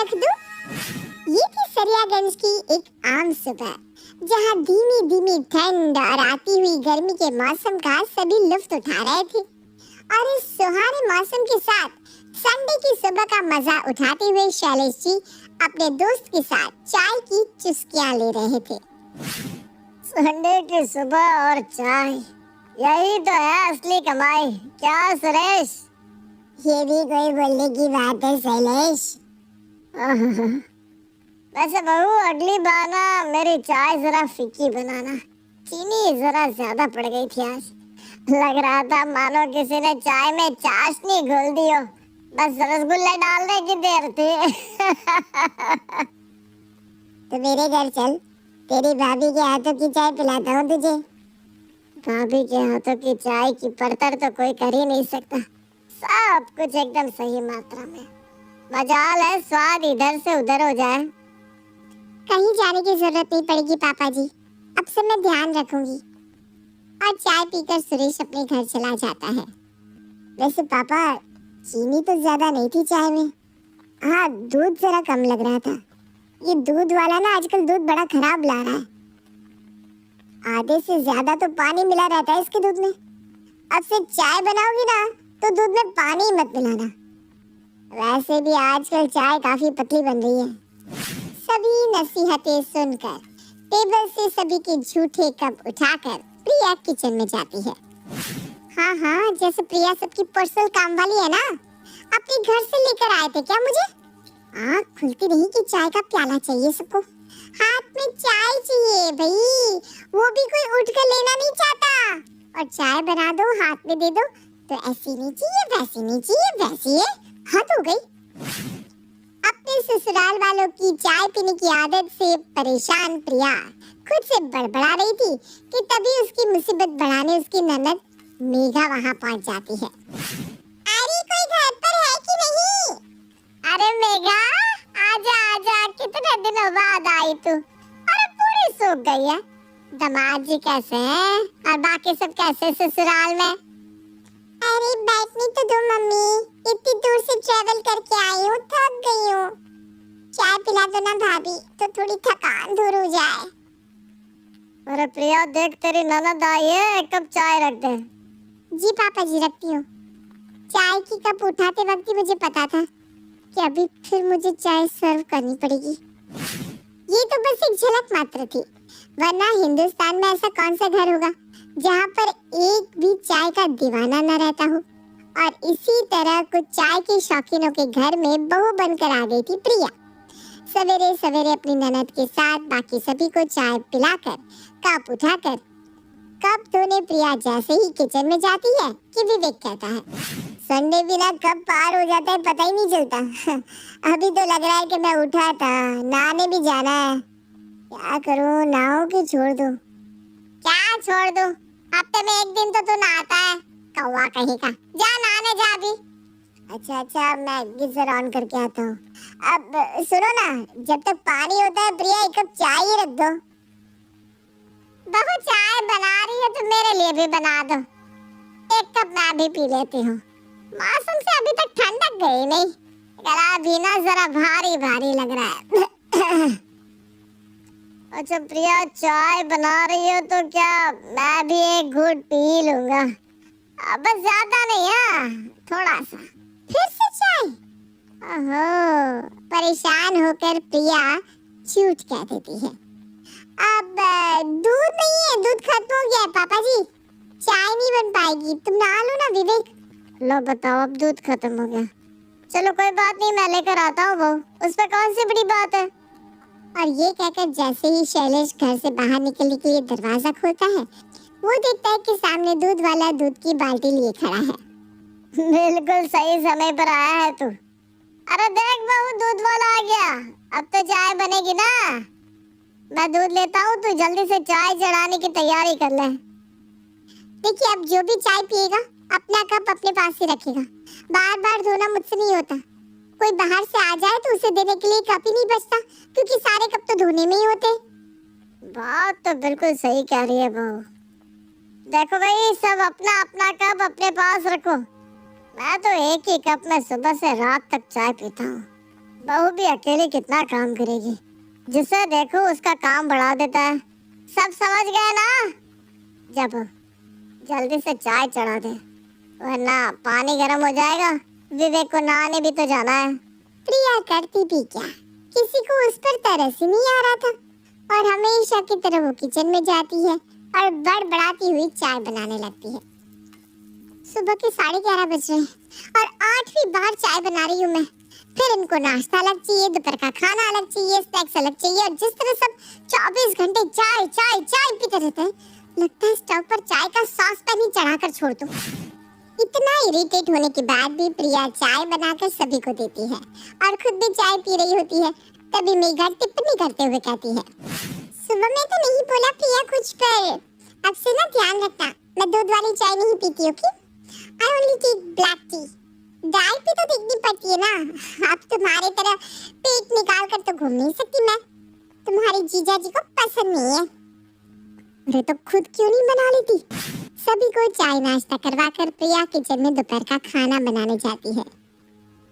रख दूं? ये थी सरियागंज की एक आम सुबह, जहाँ धीमी धीमी ठंड और आती हुई गर्मी के मौसम का सभी लुत्फ उठा रहे थे। और इस सुहाने मौसम के साथ संडे की सुबह का मजा उठाते हुए शैलेश जी अपने दोस्त के साथ चाय की चुस्कियां ले रहे थे। संडे की सुबह और चाय, यही तो है असली कमाई। क्या सुरेश? ये भी कोई बोलने की बात है शैलेश? वैसे बहू, अगली बार ना मेरी चाय जरा फीकी बनाना। चीनी जरा ज्यादा पड़ गई थी आज। लग रहा था मानो किसी ने चाय में चाशनी घोल दी हो, बस रसगुल्ले डालने की देर थी। तो मेरे घर चल, तेरी भाभी के हाथों की चाय पिलाता हूँ तुझे। भाभी के हाथों की चाय की परतर तो कोई कर ही नहीं सकता। सब कुछ एकदम सही मात्रा में। मजाल है स्वाद इधर से उधर हो जाए। कहीं जाने की जरूरत नहीं पड़ेगी पापा जी, अब से मैं ध्यान रखूंगी। और चाय पीकर सुरेश अपने घर चला जाता है। वैसे पापा, चीनी तो ज्यादा नहीं थी चाय में। हाँ, दूध जरा कम लग रहा था। ये दूध वाला ना आजकल दूध बड़ा खराब ला रहा है। आधे से ज्यादा तो पानी मिला रहता है इसके दूध में। अब से चाय बनाओगी ना तो दूध में पानी मत मिलाना। वैसे भी आजकल चाय काफी पतली बन रही है। सभी नसीहतें सुनकर टेबल से सभी के झूठे कप उठाकर प्रिया किचन में जाती है। हाँ, जैसे प्रिया सबकी पर्सनल काम वाली है ना, अपने घर से लेकर आए थे क्या मुझे? आँख खुलती नहीं कि चाय का प्याला चाहिए सबको। हाथ में चाय चाहिए भाई, वो भी कोई उठ कर लेना नहीं चाहता। और चाय बना दो, हाथ में दे दो, तो ऐसी नहीं चाहिए, वैसी नहीं चाहिए, वैसी है। हद हो गई। अपने ससुराल वालों की चाय पीने की आदत से परेशान प्रिया खुद से बड़बड़ा रही थी कि तभी उसकी मुसीबत बढ़ाने उसकी ननद मेघा वहाँ पहुँच जाती है। अरे कोई घर पर है कि नहीं? अरे मेघा, आजा आजा, कितने दिनों बाद आई तू। अरे पूरी सूख गई है। दामाद जी कैसे हैं और बाकी सब कैसे ससुराल में? अरे बैठने तो दो मम्मी, इतनी दूर से ट्रैवल करके आई हूँ, थक गई हूँ। चाय पिला दो ना भाभी, तो थोड़ी थकान दूर हो जाए। अरे प्रिया देख, तेरी ननद आई है, एक कप चाय रख दे। जी पापा जी, रखती हूँ। चाय की कप उठाते वक्त ही मुझे पता था कि अभी फिर मुझे चाय सर्व करनी पड़ेगी। ये तो बस एक झलक मात्र थी, वरना हिंदुस्तान में ऐसा कौन सा घर होगा जहाँ पर एक भी चाय का दीवाना न रहता हो। और इसी तरह कुछ चाय के शौकीनों के घर में बहू बनकर आ गई थी प्रिया। सवेरे सवेरे अपनी ननद के साथ बाकी सभी को चाय पिलाकर कप उठाकर कप धोने प्रिया जैसे ही किचन में जाती है कि विवेक कहता है, संडे बिना कब पार हो जाता है पता ही नहीं चलता। अभी तो लग रहा है कि मैं उठा था, नहाने भी जाना है। क्या करूं, नहाऊं कि छोड़ दूं? क्या छोड़ दूं? हफ्ते में एक दिन तो तू नहाता है, कौवा कहीं का। जा नहाने जा अभी। अच्छा, मैं गीजर ऑन करके आता हूँ। अब सुनो ना, जब तक पानी होता है प्रिया एक कप चाय ही रख दो। बहू चाय बना रही है तो मेरे लिए भी बना दो, एक कप मैं भी पी लेती हूँ। मौसम से अभी तक ठंडक गई नहीं, गला भी ना जरा भारी भारी लग रहा है। अच्छा प्रिया, चाय बना रही हो तो क्या मैं भी एक घूंट पी लूंगा? बस ज्यादा नहीं है, थोड़ा सा। फिर से चाय? ओहो, परेशान होकर प्रिया झूठ कह देती है। अब दूध नहीं है, दूध खत्म हो गया है पापा जी, चाय नहीं बन पाएगी, तुम नहा लो ना विवेक। लो बताओ, अब दूध खत्म हो गया। चलो कोई बात नहीं, मैं लेकर आता हूँ वो, उस पर कौन सी बड़ी बात है। और ये कहकर जैसे ही शैलेश घर से बाहर निकलने के लिए दरवाजा खोलता है, वो देखता है कि सामने दूध वाला दूध की बाल्टी लिए खड़ा है। बिल्कुल सही समय पर आया है तू। अरे देख बहू, दूध वाला आ गया। अब तो चाय बनेगी ना। मैं दूध लेता हूँ, तू जल्दी से चाय चढ़ाने की तैयारी कर ले। देखिए, अब जो भी चाय पिएगा अपना कप अपने पास ही रखेगा, बार बार धोना मुझसे नहीं होता। कोई बाहर से आ जाए तो उसे देने के लिए कप ही नहीं बचता, क्योंकि सारे कप तो धोने में ही होते। बात तो बिल्कुल सही कह रही है बहू। देखो भाई, सब अपना अपना कप अपने पास रखो। मैं तो एक ही कप में सुबह से रात तक चाय पीता हूँ। बहू भी अकेले कितना काम करेगी, जिसे देखो उसका काम बढ़ा देता है। सब समझ गए ना? जब जल्दी से चाय चढ़ा दे, वरना पानी गर्म हो जाएगा। विवेक को नहाने भी तो जाना है। प्रिया करती भी क्या, किसी को उस पर तरस ही नहीं आ रहा था और हमेशा की तरह वो किचन में जाती है और बड़बड़ाती हुई चाय बनाने लगती है। सुबह के 11:30 बज रहे हैं और 8वीं बार चाय बना रही हूँ मैं। फिर इनको नाश्ता अलग चाहिए, दोपहर का खाना अलग चाहिए, स्नैक्स अलग चाहिए और जिस तरह सब 24 घंटे चाय चाय चाय पीते रहते हैं, लगता है स्टोव पर चाय का सॉस पैन ही चढ़ाकर छोड़ दूं। इतना इरिटेट होने के बाद भी प्रिया चाय बनाकर सभी को देती है और खुद भी चाय पी रही होती है। तभी मेघा टिप्पणी करते हुए कहती है, सुबह में तो नहीं बोला प्रिया कुछ, पर अब से ना ध्यान रखना, मैं दूध वाली चाय नहीं पीती। Okay, I only take black tea. दाल भी तो देखनी पड़ती है ना। अब तुम्हारे तरह पेट निकाल कर तो घूम नहीं सकती मैं। तुम्हारी जीजा जी को पसंद नहीं है। अरे तो खुद क्यों नहीं बना लेती? सभी को चाय नाश्ता करवाकर प्रिया किचन में दोपहर का खाना बनाने जाती है।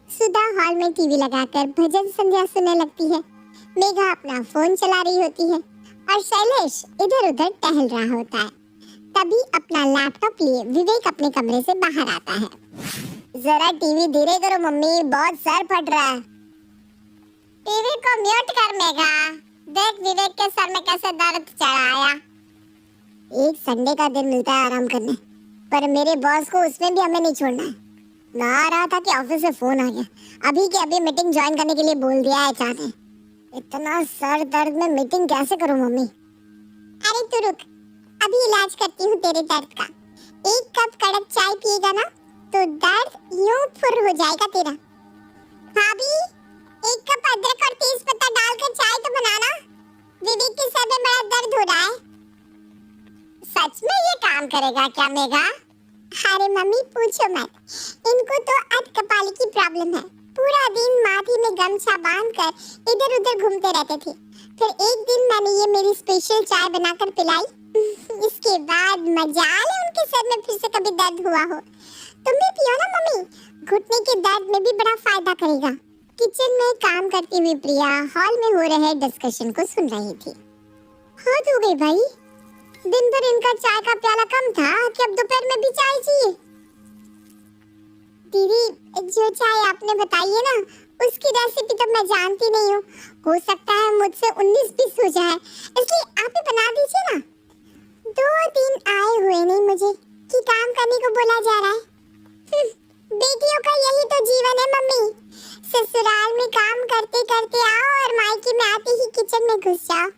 सुधा हॉल में टीवी लगाकर भजन संध्या सुनने लगती है। मेघा अपना फोन चला रही होती है और शैलेश इधर उधर टहल रहा होता है। तभी अपना लैपटॉप लिए विवेक अपने कमरे से बाहर आता है। जरा टीवी धीरे करो मम्मी, बहुत सर फट रहा है। टीवी को म्यूट कर मेघा। देख विवेक के सर में कैसे दर्द चढ़ाया। एक संडे का दिन मिलता है आराम करने, पर मेरे बॉस को उसमें भी हमें नहीं छोड़ना है। नहा रहा था कि ऑफिस से फोन आ गया, अभी के अभी मीटिंग ज्वाइन करने के लिए बोल दिया है चाचा ने। इतना सर दर्द में मीटिंग कैसे करूं मम्मी? अरे तू रुक, अभी इलाज करती हूँ तेरे दर्द का। 1 कप कड़क चाय पिएगा ना तो दर्द यूं फुर हो जाएगा तेरा। भाभी, 1 कप अदरक और तेज पत्ता डालकर चाय तो बनाना। विवेक के सर में बड़ा दर्द हो रहा है। सच में ये काम करेगा क्या मेघा? अरे मम्मी पूछो मत, इनको तो अधकपाली की प्रॉब्लम है। पूरा दिन माथे में गमछा बांधकर इधर उधर घूमते रहते थे। फिर एक दिन मैंने ये मेरी स्पेशल चाय बनाकर पिलाई। इसके बाद मजाल है उनके सर में फिर से कभी दर्द हुआ हो। तुम भी पियो ना मम्मी, घुटने के दर्द में भी बड़ा फायदा करेगा। किचन में काम करती हुई प्रिया हॉल में हो रहे डिस्कशन को सुन रही थी। हद हो गई भाई, दिन भर इनका चाय का प्याला कम था कि अब दोपहर में भी चाय चाहिए। दीदी, जो चाय आपने बताई है ना, उसकी रेसिपी तो मैं जानती नहीं हूँ। हो सकता है मुझसे 19-20 हो जाए, इसलिए आप ही बना दीजिए ना। 2 दिन आए हुए नहीं मुझे कि काम करने को बोला जा रहा है। बेटियों का यही तो जीवन है मम्मी। ससुराल में काम करते करते आओ और मायके में आते ही किचन में घुस जाओ।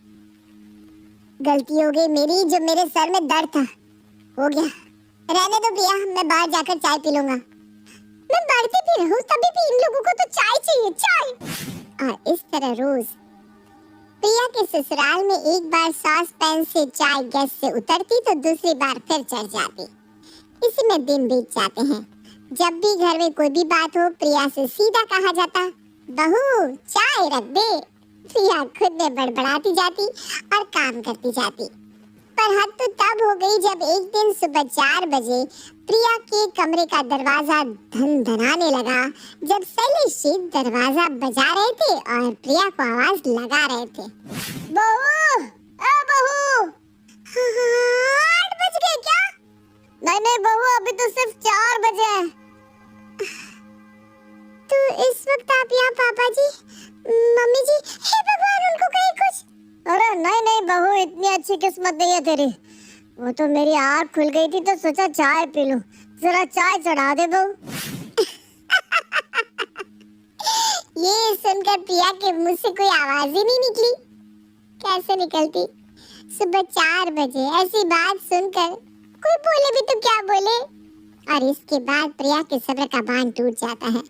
गलती हो गई मेरी, जो मेरे सर में दर्द था हो गया। रहने दो प्रिया, मैं बाहर जाकर चाय पी लूंगा। मैं बढ़ती भी रहूं तभी भी इन लोगों को तो चाय चाहिए, चाय। और इस तरह रोज प्रिया के ससुराल में एक बार सॉस पैन से चाय गैस से उतरती तो दूसरी बार फिर चढ़ जाती। इसी में दिन बीत जाते हैं। जब भी घर में कोई भी बात हो, प्रिया से सीधा कहा जाता, बहू चाय रख दे। प्रिया खुद में बड़बड़ाती जाती और काम करती जाती। पर हद तो तब हो गई जब एक दिन सुबह 4 बजे प्रिया के कमरे का दरवाजा धनधनाने लगा। जब शैलेश जी दरवाजा बजा रहे थे और प्रिया को आवाज लगा रहे थे, बहू, ए बहू। 8 बज गए क्या? नहीं बहू, अभी तो सिर्फ 4 बजे हैं। तो इस वक्त आप यहाँ? पापा जी, मम्मी जी, हे भगवान, उनको कहीं कुछ? अरे नहीं बहू, इतनी अच्छी किस्मत नहीं है तेरी। वो तो मेरी आँख खुल गई थी तो सोचा चाय पी लूं। जरा चाय चढ़ा दे बहू। ये सुनकर प्रिया के मुंह से कोई आवाज ही नहीं निकली। कैसे निकलती? सुबह 4 बजे ऐसी बात सुनकर कोई बोले भी तो क्या बोले। और इसके बाद प्रिया के सब्र का बांध टूट जाता है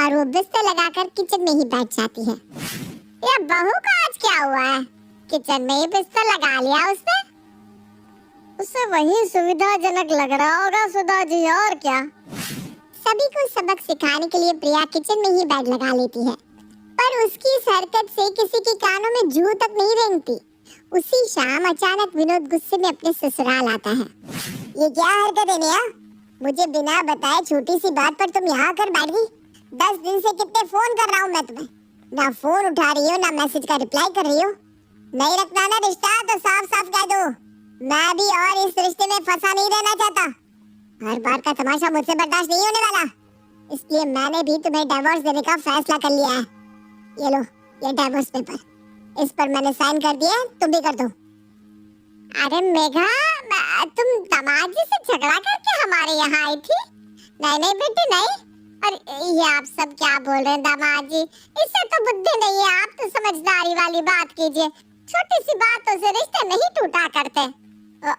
और वो बिस्तर लगाकर किचन में ही बैठ जाती है। ये बहू का आज क्या हुआ है? किचन में ही बिस्तर लगा लिया उसने। उसे वही सुविधाजनक लग रहा होगा सुधा जी, और क्या। सभी को सबक सिखाने के लिए प्रिया किचन में ही बेड लगा लेती है, पर उसकी इस हरकत से किसी के कानों में जू तक नहीं रेंगती। उसी शाम अचानक विनोद गुस्से में अपने ससुराल आता है। ये क्या हरकत है नेहा? मुझे बिना बताए छोटी सी बात पर तुम यहाँ आकर बैठ गई। 10 दिन से कितने फोन कर रहा हूँ मैं तुम्हें। ना फोन उठा रही हो ना मैसेज का रिप्लाई कर रही हो। नहीं रखना ना रिश्ता तो साफ साफ कह दो। मैं भी और इस रिश्ते में फंसा नहीं रहना चाहता। हर बार का तमाशा मुझसे बर्दाश्त नहीं होने वाला। इसलिए मैंने भी तुम्हें डिवोर्स देने का फैसला कर लिया है। ये लो, ये डिवोर्स पेपर, इस पर मैंने साइन कर दिया, तुम भी कर दो। अरे मेघा, तुम दामाद जी से झगड़ा करके हमारे यहाँ आई थी? नहीं नहीं बेटी नहीं। और ये आप सब क्या बोल रहे हैं दामाद जी? इससे तो बुद्धि नहीं है, आप तो समझदारी वाली बात कीजिए। छोटी सी बातों से रिश्ते नहीं टूटा करते।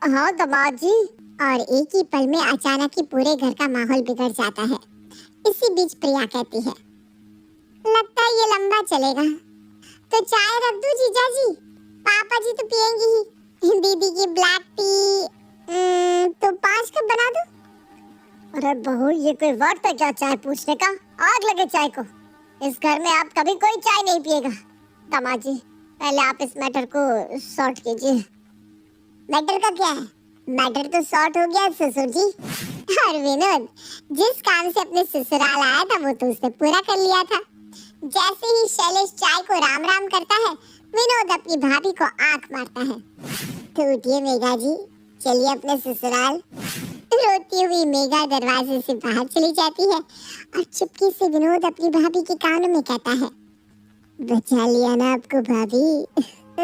हाँ दामाद जी। और एक ही पल में अचानक ही पूरे घर का माहौल बिगड़ जाता है। इसी बीच प्रिया कहती है, लगता है ये लंबा चलेगा, तो चाय रख दूं जीजा जी? पापा जी तो पियेंगे ही। दीदी की ब्लैक टी तो 5 कप बना दूं? अरे बहू, ये कोई वक्त है क्या चाय पूछने का? आग लगे चाय को। इस घर में आप कभी कोई चाय नहीं पिएगा। दामाद जी, पहले आप इस मैटर को सॉर्ट कीजिए। मैटर का क्या है? मैटर तो सॉर्ट हो गया ससुर जी। और विनोद, जिस काम से अपने ससुराल आया था वो तो उसने पूरा कर लिया था। जैसे ही शैलेश चाय को राम राम करता है, विनोद अपनी भाभी को आंख मारता है। तो उठिए मेघा जी, चलिए अपने ससुराल। रोती हुई मेघा दरवाजे से बाहर चली जाती है और चुपके से विनोद अपनी भाभी के कानों में कहता है, बचा लिया ना आपको भाभी।